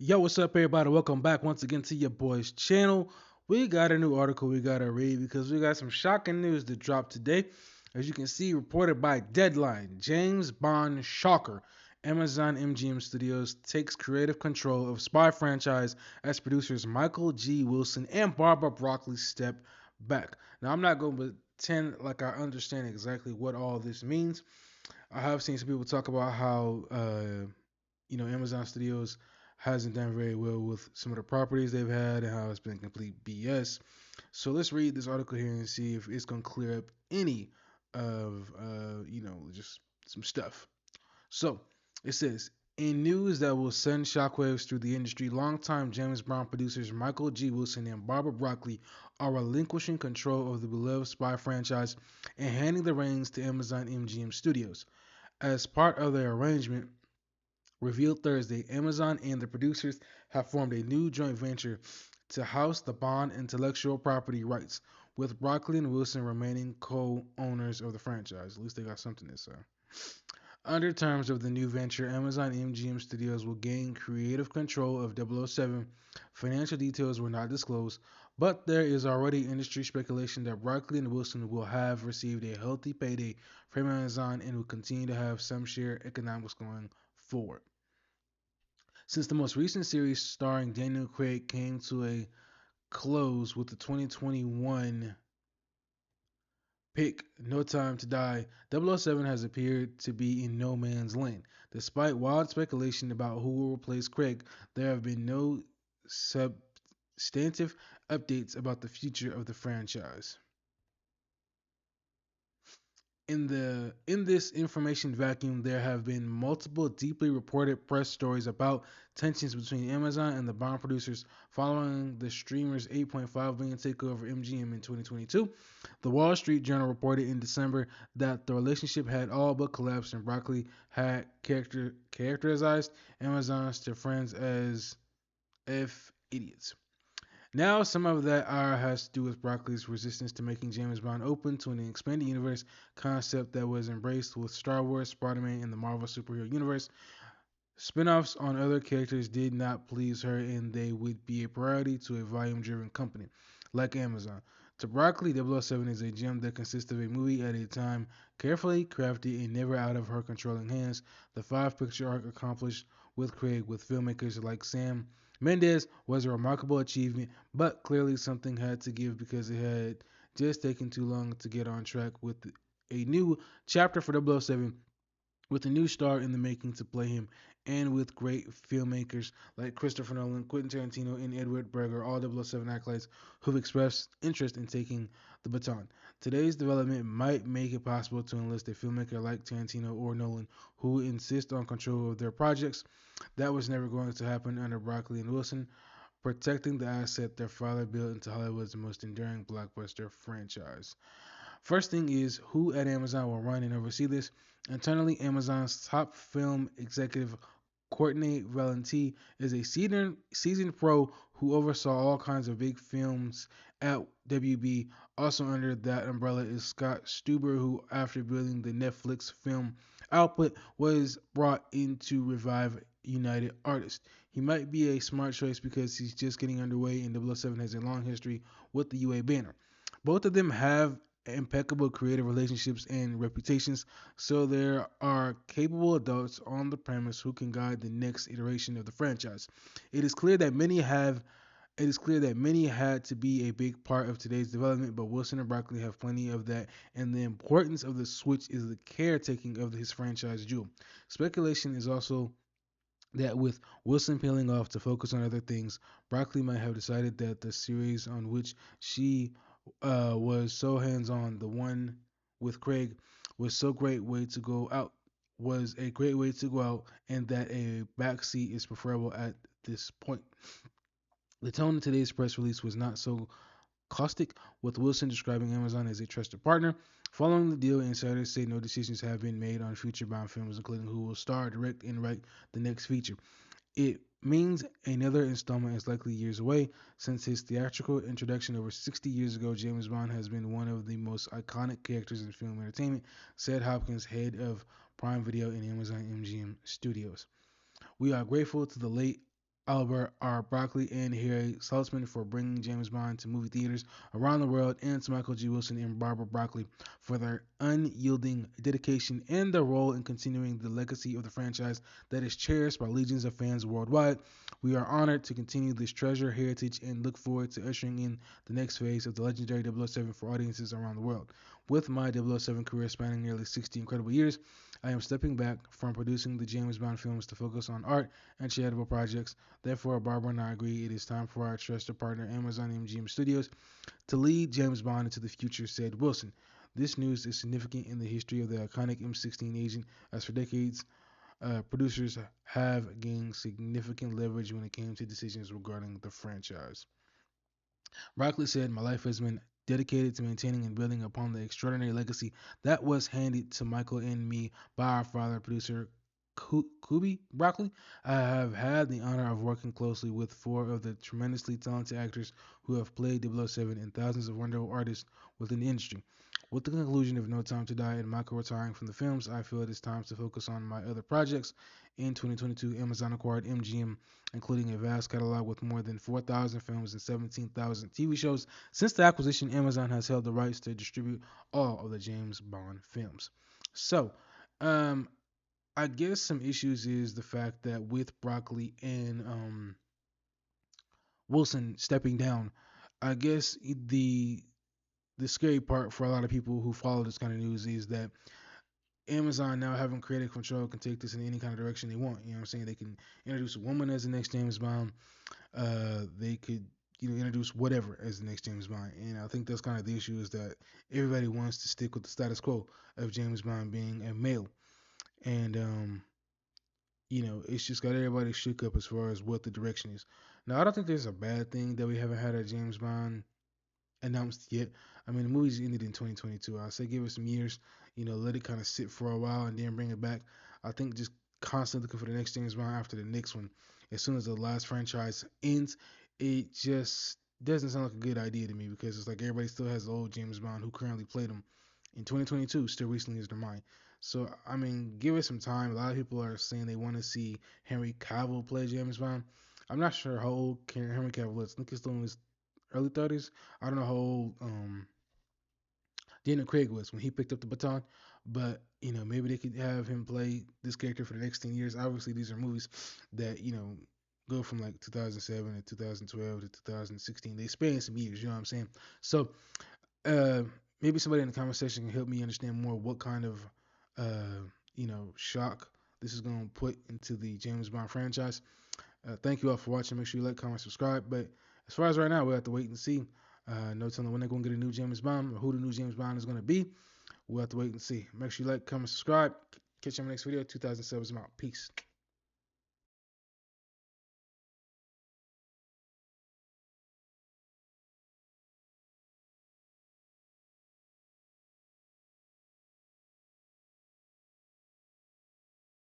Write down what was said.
Yo, what's up, everybody? Welcome back once again to your boys' channel. We got a new article we got to read because we got some shocking news to drop today. As you can see, reported by Deadline, James Bond shocker. Amazon MGM Studios takes creative control of Spy franchise as producers Michael G. Wilson and Barbara Broccoli step back. Now, I'm not going to pretend like I understand exactly what all this means. I have seen some people talk about how Amazon Studios hasn't done very well with some of the properties they've had and how it's been complete BS. So let's read this article here and see if it's gonna clear up any of just some stuff. So it says, in news that will send shockwaves through the industry, longtime James Bond producers Michael G. Wilson and Barbara Broccoli are relinquishing control of the beloved spy franchise and handing the reins to Amazon MGM Studios. As part of their arrangement, revealed Thursday, Amazon and the producers have formed a new joint venture to house the Bond intellectual property rights, with Broccoli and Wilson remaining co-owners of the franchise. At least they got something to say. Under terms of the new venture, Amazon MGM Studios will gain creative control of 007. Financial details were not disclosed, but there is already industry speculation that Broccoli and Wilson will have received a healthy payday from Amazon and will continue to have some share economics going forward. Since the most recent series starring Daniel Craig came to a close with the 2021 pick No Time to Die, 007 has appeared to be in no man's land. Despite wild speculation about who will replace Craig, there have been no substantive updates about the future of the franchise. In this information vacuum, there have been multiple deeply reported press stories about tensions between Amazon and the Bond producers following the streamer's 8.5 billion takeover of MGM in 2022. The Wall Street Journal reported in December that the relationship had all but collapsed, and Broccoli had characterized Amazon's to friends as "f idiots." Now, some of that has to do with Broccoli's resistance to making James Bond open to an expanded universe concept that was embraced with Star Wars, Spider-Man, and the Marvel superhero universe. Spin-offs on other characters did not please her, and they would be a priority to a volume-driven company like Amazon. To Broccoli, 007 is a gem that consists of a movie at a time, carefully crafted and never out of her controlling hands. The five-picture arc accomplished with Craig with filmmakers like Sam Mendes was a remarkable achievement, but clearly something had to give because it had just taken too long to get on track with a new chapter for 007 with a new star in the making to play him, and with great filmmakers like Christopher Nolan, Quentin Tarantino, and Edward Berger, all 007 acolytes who've expressed interest in taking the baton. Today's development might make it possible to enlist a filmmaker like Tarantino or Nolan who insist on control of their projects. That was never going to happen under Broccoli and Wilson, protecting the asset their father built into Hollywood's most enduring blockbuster franchise. First thing is, who at Amazon will run and oversee this? Internally, Amazon's top film executive, Courtney Valenti, is a seasoned pro who oversaw all kinds of big films at WB. Also under that umbrella is Scott Stuber, who, after building the Netflix film output, was brought in to revive United Artists. He might be a smart choice because he's just getting underway, and 007 has a long history with the UA banner. Both of them have impeccable creative relationships and reputations, so there are capable adults on the premise who can guide the next iteration of the franchise. It is clear that many have it is clear that many had to be a big part of today's development, but Wilson and Broccoli have plenty of that, and the importance of the switch is the caretaking of his franchise jewel. Speculation is also that with Wilson peeling off to focus on other things, Broccoli might have decided that the series on which she was so hands-on, the one with Craig, was so great way to go out was a great way to go out, and that a backseat is preferable at this point. The tone in today's press release was not so caustic, with Wilson describing Amazon as a trusted partner. Following the deal, insiders say no decisions have been made on future Bond films, including who will star, direct, and write the next feature. It means another installment is likely years away. Since his theatrical introduction over 60 years ago, James Bond has been one of the most iconic characters in film entertainment, said Hopkins, head of Prime Video and Amazon MGM Studios. We are grateful to the late Albert R. Broccoli and Harry Saltzman for bringing James Bond to movie theaters around the world, and to Michael G. Wilson and Barbara Broccoli for their unyielding dedication and their role in continuing the legacy of the franchise that is cherished by legions of fans worldwide. We are honored to continue this treasure heritage and look forward to ushering in the next phase of the legendary 007 for audiences around the world. With my 007 career spanning nearly 60 incredible years, I am stepping back from producing the James Bond films to focus on art and charitable projects. Therefore, Barbara and I agree it is time for our trusted partner, Amazon MGM Studios, to lead James Bond into the future, said Wilson. This news is significant in the history of the iconic M16 agent, as for decades, producers have gained significant leverage when it came to decisions regarding the franchise. Broccoli said, "My life has been dedicated to maintaining and building upon the extraordinary legacy that was handed to Michael and me by our father, producer Kubi Broccoli. I have had the honor of working closely with four of the tremendously talented actors who have played 007 and thousands of wonderful artists within the industry. With the conclusion of No Time to Die and Michael retiring from the films, I feel it is time to focus on my other projects. In 2022, Amazon acquired MGM, including a vast catalog with more than 4,000 films and 17,000 TV shows. Since the acquisition, Amazon has held the rights to distribute all of the James Bond films." So, um, I guess some issues is the fact that with Broccoli and Wilson stepping down, I guess the scary part for a lot of people who follow this kind of news is that Amazon now having creative control can take this in any kind of direction they want. You know what I'm saying? They can introduce a woman as the next James Bond. They could introduce whatever as the next James Bond. And I think that's kind of the issue is that everybody wants to stick with the status quo of James Bond being a male. And it's just got everybody shook up as far as what the direction is. Now, I don't think there's a bad thing that we haven't had a James Bond announced yet. I mean, the movie's ended in 2022. I say give it some years, let it kind of sit for a while and then bring it back. I think just constantly looking for the next James Bond after the next one, as soon as the last franchise ends, it just doesn't sound like a good idea to me because it's like everybody still has the old James Bond who currently played him in 2022 still recently is their mind. So I mean, give it some time. A lot of people are saying they want to see Henry Cavill play James Bond. I'm not sure how old Henry Cavill is. I think he's still in his early 30s. I don't know how old Daniel Craig was when he picked up the baton, but maybe they could have him play this character for the next 10 years. Obviously, these are movies that go from like 2007 to 2012 to 2016. They span some years. You know what I'm saying? So uh, maybe somebody in the comment section can help me understand more what kind of shock this is going to put into the James Bond franchise. Thank you all for watching. Make sure you like, comment, subscribe. But as far as right now, we have to wait and see. No telling when they're going to get a new James Bond or who the new James Bond is going to be. We'll have to wait and see. Make sure you like, comment, subscribe. Catch you on the next video. 2007 is out. Peace.